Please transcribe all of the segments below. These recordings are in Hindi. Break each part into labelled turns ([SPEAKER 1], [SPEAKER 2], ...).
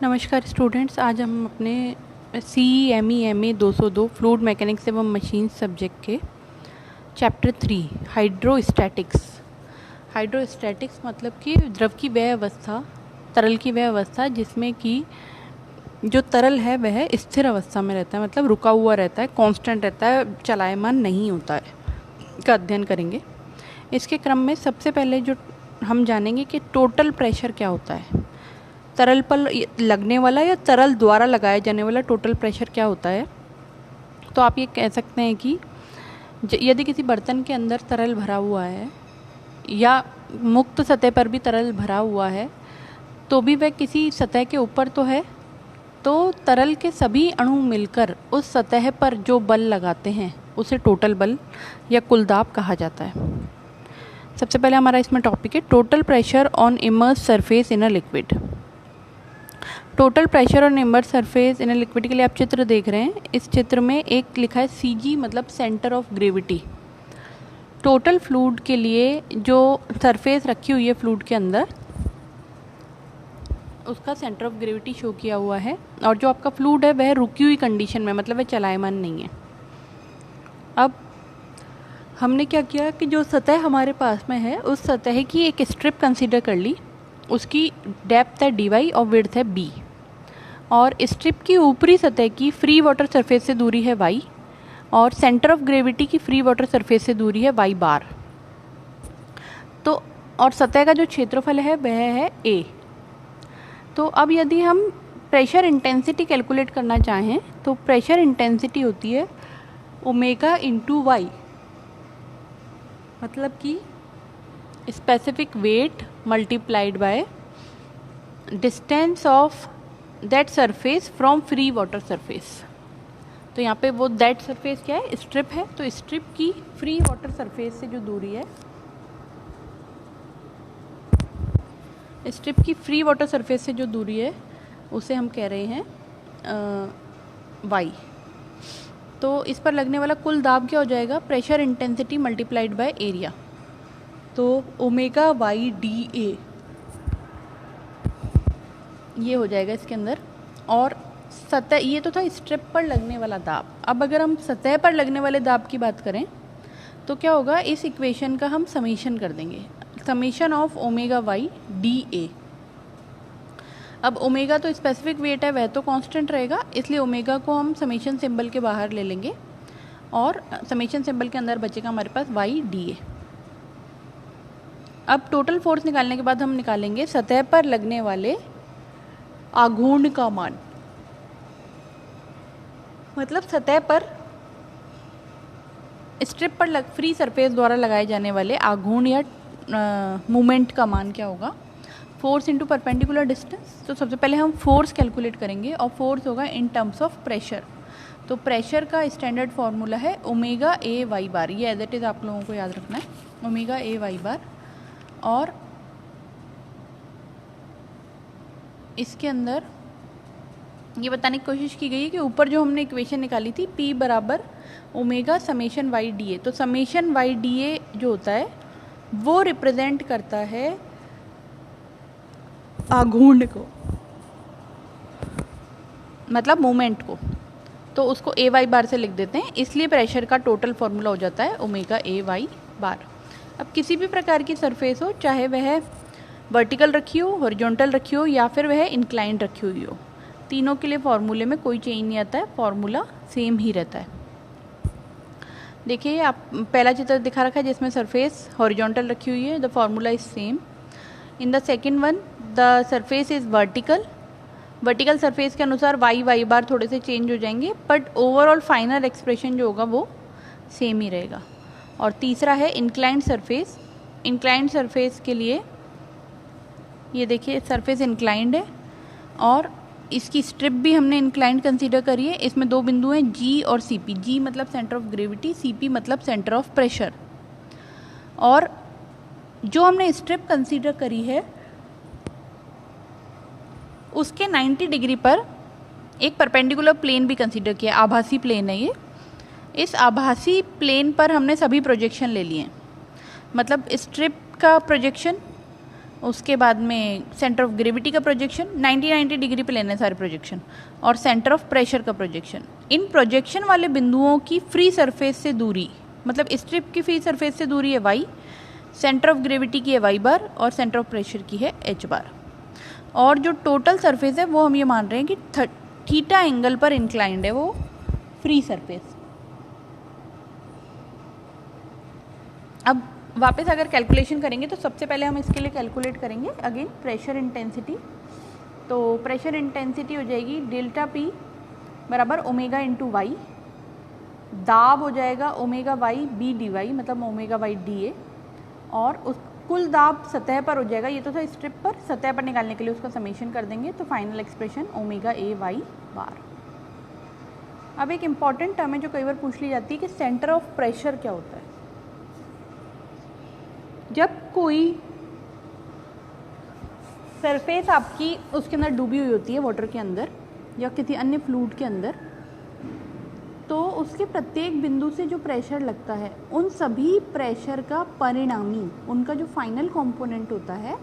[SPEAKER 1] नमस्कार स्टूडेंट्स, आज हम अपने CEME 202 फ्लूइड मैकेनिक्स एवं मशीन सब्जेक्ट के चैप्टर 3 हाइड्रोस्टैटिक्स मतलब कि द्रव की वह अवस्था, तरल की वह अवस्था जिसमें कि जो तरल है वह स्थिर अवस्था में रहता है, मतलब रुका हुआ रहता है, कांस्टेंट रहता है, चलायमान नहीं होता है, का अध्ययन करेंगे। इसके क्रम में सबसे पहले जो हम जानेंगे कि टोटल प्रेशर क्या होता है, तरल पर लगने वाला या तरल द्वारा लगाया जाने वाला टोटल प्रेशर क्या होता है। तो आप ये कह सकते हैं कि यदि किसी बर्तन के अंदर तरल भरा हुआ है या मुक्त सतह पर भी तरल भरा हुआ है तो भी वह किसी सतह के ऊपर तो है, तो तरल के सभी अणु मिलकर उस सतह पर जो बल लगाते हैं उसे टोटल बल या कुल दाब कहा जाता है। सबसे पहले हमारा इसमें टॉपिक है total pressure on immersed surface in a liquid. Total pressure on immersed surface in a liquid के लिए आप चित्र देख रहे हैं। इस चित्र में एक लिखा है CG मतलब centre of gravity. Total fluid के लिए जो सरफेस रखी हुई है फ्लूइड के अंदर उसका सेंटर ऑफ ग्रेविटी शो किया हुआ है, और जो आपका फ्लूइड है वह रुकी हुई कंडीशन में, मतलब वह चलायमान नहीं है। अब हमने क्या किया कि जो सतह हमारे पास में है उस सतह की एक स्ट्रिप कंसीडर कर ली, उसकी डेप्थ है dy और विड्थ है b, और स्ट्रिप की ऊपरी सतह की फ्री वाटर सरफेस से दूरी है y और सेंटर ऑफ ग्रेविटी की फ्री वाटर सरफेस से दूरी है y बार। तो और सतह का जो क्षेत्रफल है वह है a। तो अब यदि हम प्रेशर इंटेंसिटी कैलकुलेट करना चाहें तो प्रेशर इंटेंसिटी होती है ओमेगा इंटू y, मतलब कि specific weight multiplied by distance of that surface from free water surface. तो यहाँ पे वो दैट सरफेस क्या है, स्ट्रिप है, तो स्ट्रिप की फ्री वाटर सरफेस से जो दूरी है, स्ट्रिप की फ्री वाटर सरफेस से जो दूरी है उसे हम कह रहे हैं y। तो इस पर लगने वाला कुल दाब क्या हो जाएगा, pressure intensity multiplied by area, तो ओमेगा y dA ये हो जाएगा इसके अंदर। और सतह, ये तो था स्ट्रिप पर लगने वाला दाब। अब अगर हम सतह पर लगने वाले दाब की बात करें तो क्या होगा, इस इक्वेशन का हम समीशन कर देंगे, summation of omega y dA। अब ओमेगा तो स्पेसिफिक वेट है, वह तो कांस्टेंट रहेगा, इसलिए ओमेगा को हम समीशन सिंबल के बाहर ले लेंगे और समीशन सिंबल के अंदर बचेगा हमारे पास y dA। अब टोटल फोर्स निकालने के बाद हम निकालेंगे सतह पर लगने वाले आघूर्ण का मान, मतलब सतह पर स्ट्रिप पर फ्री सरफेस द्वारा लगाए जाने वाले आघूर्ण या मूवमेंट का मान क्या होगा, फोर्स इंटू परपेंडिकुलर डिस्टेंस। तो सबसे पहले हम फोर्स कैलकुलेट करेंगे और फोर्स होगा इन टर्म्स ऑफ प्रेशर। तो प्रेशर का स्टैंडर्ड फॉर्मूला है ओमेगा ए वाई बार, ये एज इट इज़ आप लोगों को याद रखना है, ओमेगा ए वाई बार। और इसके अंदर ये बताने की कोशिश की गई है कि ऊपर जो हमने इक्वेशन निकाली थी P बराबर ओमेगा समेशन y dA, तो समेशन y dA जो होता है वो रिप्रेजेंट करता है आघूर्ण को, मतलब मोमेंट को, तो उसको ए वाई बार से लिख देते हैं, इसलिए प्रेशर का टोटल फॉर्मूला हो जाता है ओमेगा ए वाई बार। अब किसी भी प्रकार की सरफेस हो, चाहे वह वर्टिकल रखी हो, हॉरिजॉन्टल रखी हो या फिर वह इंक्लाइंड रखी हुई हो, तीनों के लिए फॉर्मूले में कोई चेंज नहीं आता है, फॉर्मूला सेम ही रहता है। देखिए आप पहला चित्र दिखा रखा है जिसमें सरफेस हॉरिजॉन्टल रखी हुई है, the formula is same. In the second one the surface is vertical, vertical surface के अनुसार वाई बार थोड़े से चेंज हो जाएंगे, बट ओवरऑल फाइनल एक्सप्रेशन जो होगा वो सेम ही रहेगा। और तीसरा है इंक्लाइंड सरफेस, इंक्लाइंड सरफेस के लिए ये देखिए सरफेस इंक्लाइंड है और इसकी स्ट्रिप भी हमने इंक्लाइंड कंसीडर करी है। इसमें दो बिंदु हैं G और CP, G मतलब सेंटर ऑफ ग्रेविटी, CP मतलब सेंटर ऑफ प्रेशर। और जो हमने स्ट्रिप कंसीडर करी है उसके 90 डिग्री पर एक परपेंडिकुलर प्लेन भी कंसीडर किया, आभासी प्लेन है ये। इस आभासी प्लेन पर हमने सभी प्रोजेक्शन ले लिए, मतलब स्ट्रिप का प्रोजेक्शन
[SPEAKER 2] उसके बाद में सेंटर ऑफ ग्रेविटी का प्रोजेक्शन 90 डिग्री पे लेने सारे प्रोजेक्शन, और सेंटर ऑफ प्रेशर का प्रोजेक्शन। इन प्रोजेक्शन वाले बिंदुओं की फ्री सरफेस से दूरी, मतलब स्ट्रिप की फ्री सरफेस से दूरी है वाई, सेंटर ऑफ ग्रेविटी की है वाई बार, और सेंटर ऑफ प्रेशर की है एच बार। और जो टोटल सरफेस है वो हम ये मान रहे हैं कि थीटा एंगल पर इंक्लाइंड है वो फ्री सरफेस। अब वापस अगर कैलकुलेशन करेंगे तो सबसे पहले हम इसके लिए कैलकुलेट करेंगे अगेन प्रेशर इंटेंसिटी। तो प्रेशर इंटेंसिटी हो जाएगी डेल्टा पी बराबर ओमेगा इंटू वाई, दाब हो जाएगा omega Y B D Y, मतलब ओमेगा वाई डी ए, और उस कुल दाब सतह पर हो जाएगा, ये तो था स्ट्रिप पर, सतह पर निकालने के लिए उसका समेशन कर देंगे तो final expression omega A Y bar. अब एक इम्पॉर्टेंट टर्म है जो कई बार पूछ ली जाती है कि सेंटर ऑफ प्रेशर क्या होता है। जब कोई सरफेस आपकी उसके अंदर डूबी हुई होती है वाटर के अंदर या किसी अन्य फ्लूइड के अंदर, तो उसके प्रत्येक बिंदु से जो प्रेशर लगता है उन सभी प्रेशर का परिणामी, उनका जो फाइनल कंपोनेंट होता है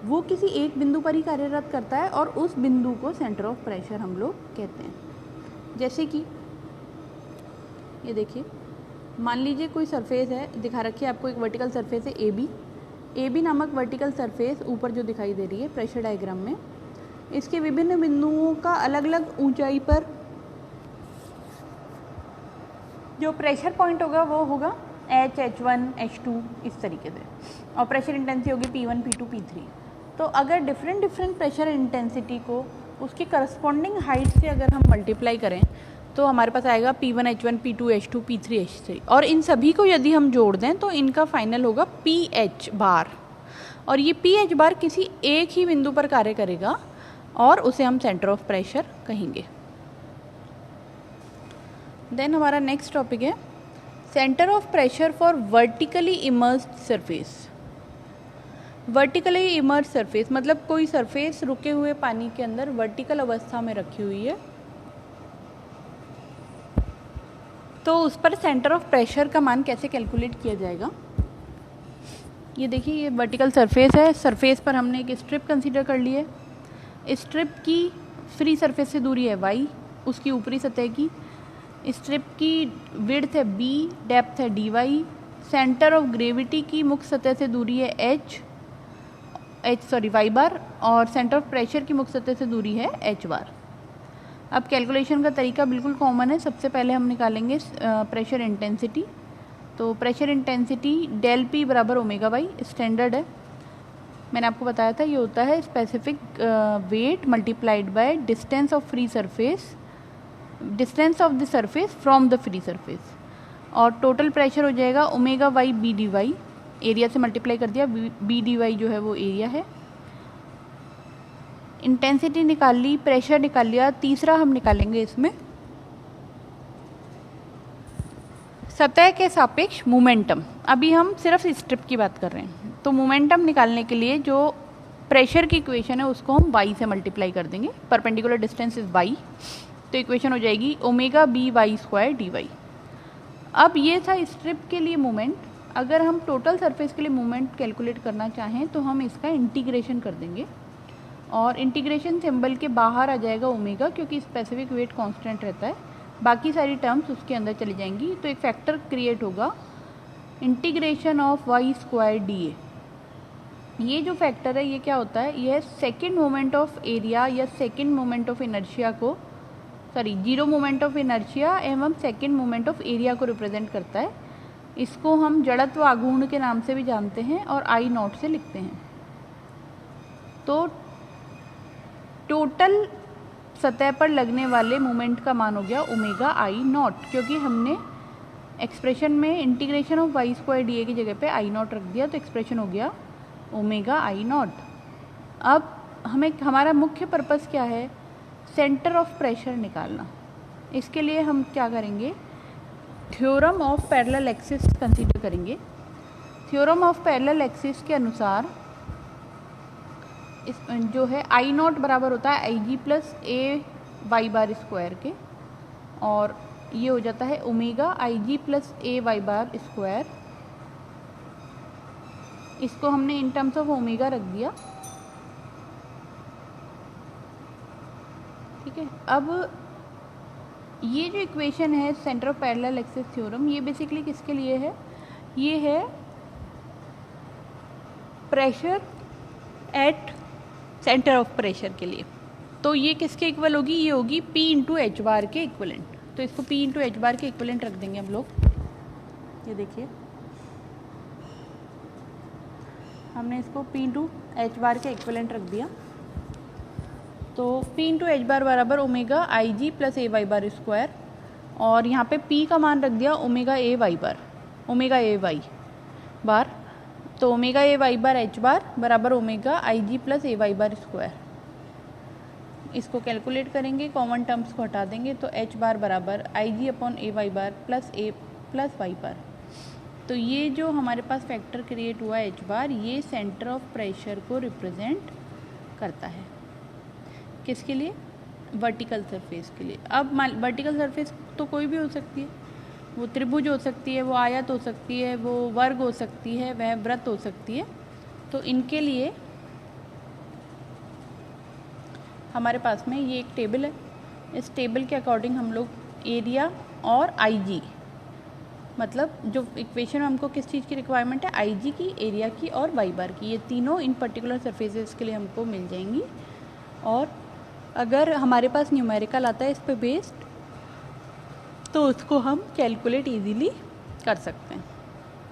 [SPEAKER 2] वो किसी एक बिंदु पर ही कार्यरत करता है और उस बिंदु को सेंटर ऑफ प्रेशर हम लोग कहते हैं। जैसे कि ये देखिए, मान लीजिए कोई सरफेस है, दिखा रखी है आपको एक वर्टिकल सरफेस है ए बी नामक वर्टिकल सरफेस ऊपर जो दिखाई दे रही है प्रेशर डायग्राम में, इसके विभिन्न बिंदुओं का अलग अलग ऊंचाई पर जो प्रेशर पॉइंट होगा वो होगा H, H1, H2 इस तरीके से, और प्रेशर इंटेंसिटी होगी P1, P2, P3। तो अगर डिफरेंट प्रेशर इंटेंसिटी को उसकी करस्पॉन्डिंग हाइट से अगर हम मल्टीप्लाई करें तो हमारे पास आएगा P1, H1, P2, H2, P3, H3, और इन सभी को यदि हम जोड़ दें तो इनका फाइनल होगा PH बार, और ये PH बार किसी एक ही बिंदु पर कार्य करेगा और उसे हम सेंटर ऑफ प्रेशर कहेंगे। देन हमारा नेक्स्ट टॉपिक है centre of pressure for vertically immersed surface. Vertically immersed surface मतलब कोई सरफेस रुके हुए पानी के अंदर वर्टिकल अवस्था में रखी हुई है, तो उस पर सेंटर ऑफ प्रेशर का मान कैसे कैलकुलेट किया जाएगा। ये देखिए, ये वर्टिकल सरफेस है, सरफेस पर हमने एक स्ट्रिप कंसीडर कर ली है। स्ट्रिप की फ्री सरफेस से दूरी है y, उसकी ऊपरी सतह की। स्ट्रिप की विड्थ है b, डेप्थ है dy। सेंटर ऑफ ग्रेविटी की मुख्य सतह से दूरी है y बार, और सेंटर ऑफ प्रेशर की मुख्य सतह से दूरी है h बार। अब कैलकुलेशन का तरीका बिल्कुल कॉमन है। सबसे पहले हम निकालेंगे प्रेशर इंटेंसिटी। तो प्रेशर इंटेंसिटी डेल पी बराबर ओमेगा वाई स्टैंडर्ड है, मैंने आपको बताया था, ये होता है specific weight multiplied by distance of free surface, distance of the surface from the free surface, और टोटल प्रेशर हो जाएगा omega Y B D Y, area से मल्टीप्लाई कर दिया, बी डी वाई जो है वो एरिया है। इंटेंसिटी निकाल ली, प्रेशर निकाल लिया। तीसरा हम निकालेंगे इसमें सतह के सापेक्ष मोमेंटम। अभी हम सिर्फ स्ट्रिप की बात कर रहे हैं, तो मोमेंटम निकालने के लिए जो प्रेशर की इक्वेशन है उसको हम y से मल्टीप्लाई कर देंगे, परपेंडिकुलर डिस्टेंस इज y, तो इक्वेशन हो जाएगी omega B Y square D Y. अब ये था स्ट्रिप के लिए मोमेंट। अगर हम टोटल सरफेस के लिए मोमेंट कैलकुलेट करना चाहें तो हम इसका इंटीग्रेशन कर देंगे, और इंटीग्रेशन सिंबल के बाहर आ जाएगा ओमेगा, क्योंकि स्पेसिफिक वेट कांस्टेंट रहता है, बाकी सारी टर्म्स उसके अंदर चली जाएंगी। तो एक फैक्टर क्रिएट होगा integration of Y square D A. ये जो फैक्टर है ये क्या होता है, यह सेकेंड मोमेंट ऑफ एरिया या सेकेंड मोमेंट ऑफ इनर्शिया को, जीरो मोमेंट ऑफ इनर्शिया एवं सेकेंड मोमेंट ऑफ एरिया को रिप्रेजेंट करता है। इसको हम जड़त्व आघूर्ण के नाम से भी जानते हैं और आई नॉट से लिखते हैं। तो टोटल सतह पर लगने वाले मोमेंट का मान हो गया ओमेगा आई नॉट, क्योंकि हमने एक्सप्रेशन में integration of Y square D A की जगह पे आई नॉट रख दिया, तो एक्सप्रेशन हो गया ओमेगा आई नॉट। अब हमारा मुख्य पर्पस क्या है, सेंटर ऑफ प्रेशर निकालना। इसके लिए हम क्या करेंगे, theorem of parallel axis consider करेंगे। थ्योरम ऑफ पैरेलल एक्सिस के अनुसार इस जो है आई नॉट बराबर होता है I G plus A Y bar square के, और ये हो जाता है omega I G plus A Y bar square इसको हमने इन टर्म्स ऑफ ओमेगा रख दिया, ठीक है। अब ये जो इक्वेशन है centre of parallel axis theorem, ये बेसिकली किसके लिए है? ये है pressure at centre of pressure के लिए। तो ये किसके इक्वल होगी? ये होगी P इंटू एच बार के इक्वलेंट। तो इसको P इंटू एच बार के इक्वलेंट रख देंगे हम लोग। ये देखिए हमने इसको P इंटू एच बार के इक्वलेंट रख दिया। तो P इंटू एच बार बराबर omega I G plus A Y bar square, और यहाँ पे P का मान रख दिया ओमेगा ए वाई बार। तो omega A Y bar H bar बराबर omega I G plus A Y bar square. इसको कैलकुलेट करेंगे, कॉमन टर्म्स को हटा देंगे, तो एच बार बराबर I G upon A Y bar plus A plus Y bar. तो ये जो हमारे पास फैक्टर क्रिएट हुआ एच बार, ये सेंटर ऑफ प्रेशर को रिप्रेजेंट करता है। किसके लिए? वर्टिकल सरफेस के लिए। अब वर्टिकल सरफेस तो कोई भी हो सकती है, वो त्रिभुज हो सकती है, वो आयत हो सकती है, वो वर्ग हो सकती है, वह वृत्त हो सकती है। तो इनके लिए हमारे पास में ये एक टेबल है। इस टेबल के अकॉर्डिंग हम लोग एरिया और आईजी, मतलब जो इक्वेशन में हमको किस चीज़ की रिक्वायरमेंट है? आईजी की, एरिया की और वाई बार की, ये तीनों इन पर्टिकुलर सरफेसेस के लिए हमको मिल जाएंगी। और अगर हमारे पास न्यूमेरिकल आता है इस पे बेस्ड, तो उसको हम कैलकुलेट इजीली कर सकते हैं।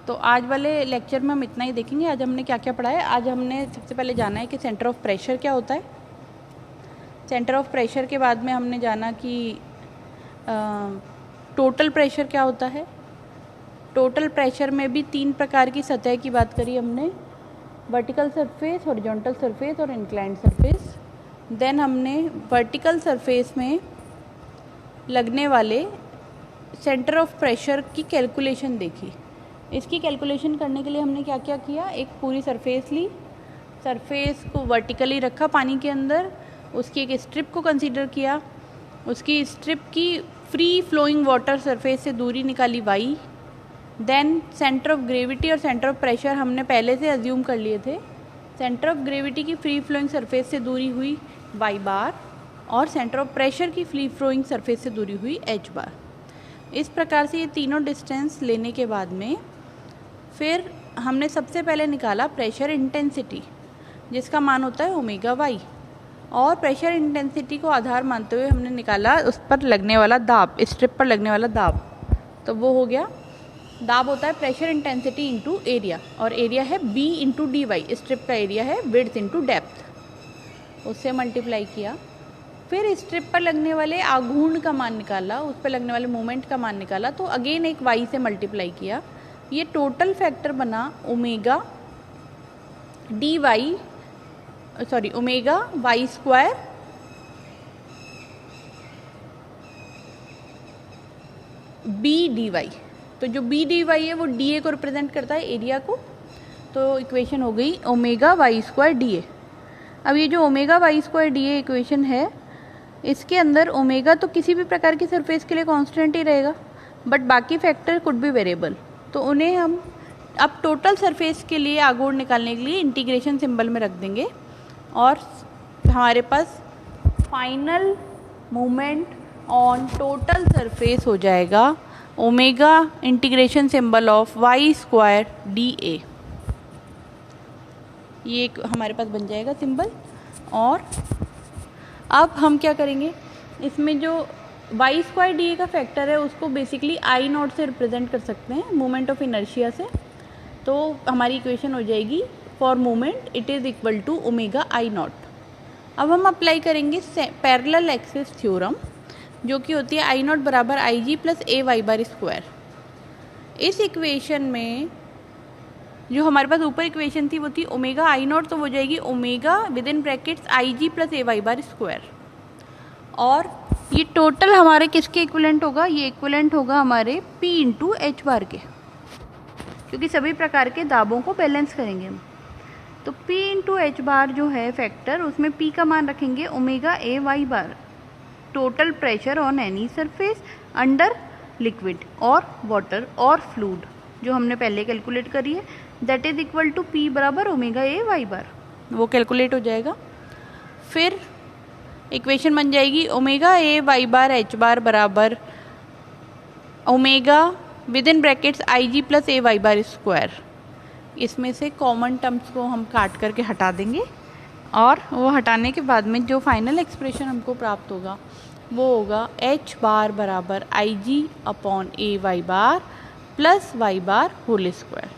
[SPEAKER 2] तो आज वाले लेक्चर में हम इतना ही देखेंगे। आज हमने क्या क्या पढ़ा है? आज हमने सबसे पहले जाना है कि सेंटर ऑफ प्रेशर क्या होता है। सेंटर ऑफ प्रेशर के बाद में हमने जाना कि टोटल प्रेशर क्या होता है। टोटल प्रेशर में भी 3 प्रकार की सतह की बात करी हमने, वर्टिकल सरफेस, हॉरिजॉन्टल सरफेस और इंक्लाइंड सरफेस। देन हमने वर्टिकल सरफेस में लगने वाले सेंटर ऑफ प्रेशर की कैलकुलेशन देखी। इसकी कैलकुलेशन करने के लिए हमने क्या क्या किया? एक पूरी सरफेस ली, सरफेस को वर्टिकली रखा पानी के अंदर, उसकी एक स्ट्रिप को कंसीडर किया, उसकी स्ट्रिप की फ्री फ्लोइंग वाटर सरफेस से दूरी निकाली y। Then centre of gravity और सेंटर ऑफ प्रेशर हमने पहले से अज्यूम कर लिए थे। सेंटर ऑफ ग्रेविटी की फ्री फ्लोइंग सरफेस से दूरी हुई y बार, और सेंटर ऑफ प्रेशर की फ्री फ्लोइंग सरफेस से दूरी हुई h बार। इस प्रकार से ये तीनों डिस्टेंस लेने के बाद में फिर हमने सबसे पहले निकाला प्रेशर इंटेंसिटी, जिसका मान होता है ओमेगा वाई, और प्रेशर इंटेंसिटी को आधार मानते हुए हमने निकाला उस पर लगने वाला दाब, स्ट्रिप पर लगने वाला दाब। तो वो हो गया, दाब होता है प्रेशर इंटेंसिटी इंटू एरिया, और एरिया है b into D Y, strip का एरिया है विड्थ इंटू डेप्थ, उससे मल्टीप्लाई किया। फिर स्ट्रिप पर लगने वाले आघूर्ण का मान निकाला, उस पर लगने वाले मोमेंट का मान निकाला, तो अगेन एक y से मल्टीप्लाई किया। ये टोटल फैक्टर बना omega D Y, sorry omega Y square B D Y. तो जो बी डी वाई है वो डी ए को रिप्रेजेंट करता है, एरिया को। तो इक्वेशन हो गई omega Y square D A. अब ये जो omega Y square D A equation है, इसके अंदर ओमेगा तो किसी भी प्रकार की सरफेस के लिए कांस्टेंट ही रहेगा, बट बाकी फैक्टर कुड बी वेरिएबल। तो उन्हें हम अब टोटल सरफेस के लिए आघूर्ण निकालने के लिए इंटीग्रेशन सिंबल में रख देंगे, और हमारे पास final moment on total surface हो जाएगा omega integration symbol of Y square D A. ये एक हमारे पास बन जाएगा सिंबल। और अब हम क्या करेंगे, इसमें जो वाई स्क्वायर डी ए का फैक्टर है उसको बेसिकली आई नॉट से रिप्रेजेंट कर सकते हैं, मोमेंट ऑफ इनर्शिया से। तो हमारी इक्वेशन हो जाएगी for moment it is equal to omega I naught. अब हम अप्लाई करेंगे पैरेलल एक्सिस थ्योरम, जो कि होती है आई नॉट बराबर I G plus A Y bar square. इस इक्वेशन में जो हमारे पास ऊपर इक्वेशन थी वो थी ओमेगा आई नॉट, तो हो जाएगी omega with in brackets I G plus A Y bar square. और ये टोटल हमारे किसके इक्विवेलेंट होगा? ये इक्विवेलेंट होगा हमारे P इंटू एच बार के, क्योंकि सभी प्रकार के दाबों को बैलेंस करेंगे हम। तो P इंटू एच बार जो है फैक्टर, उसमें P का मान रखेंगे omega A Y bar, total pressure on any surface under liquid और वाटर और फ्लूइड, जो हमने पहले कैलकुलेट करी है। That is equal to P बराबर ओमेगा ए वाई बार,
[SPEAKER 1] वो कैलकुलेट हो जाएगा। फिर इक्वेशन बन जाएगी omega A Y bar H bar बराबर omega with in brackets I G plus A Y bar square. इसमें से कॉमन टर्म्स को हम काट करके हटा देंगे और वो हटाने के बाद में जो फाइनल एक्सप्रेशन हमको प्राप्त होगा वो होगा एच बार बराबर I G upon A Y bar plus Y bar whole square,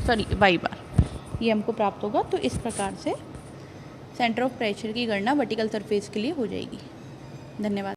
[SPEAKER 1] sorry Y bar, ये हमको प्राप्त होगा। तो इस प्रकार से सेंटर ऑफ प्रेशर की गणना वर्टिकल सरफेस के लिए हो जाएगी। धन्यवाद।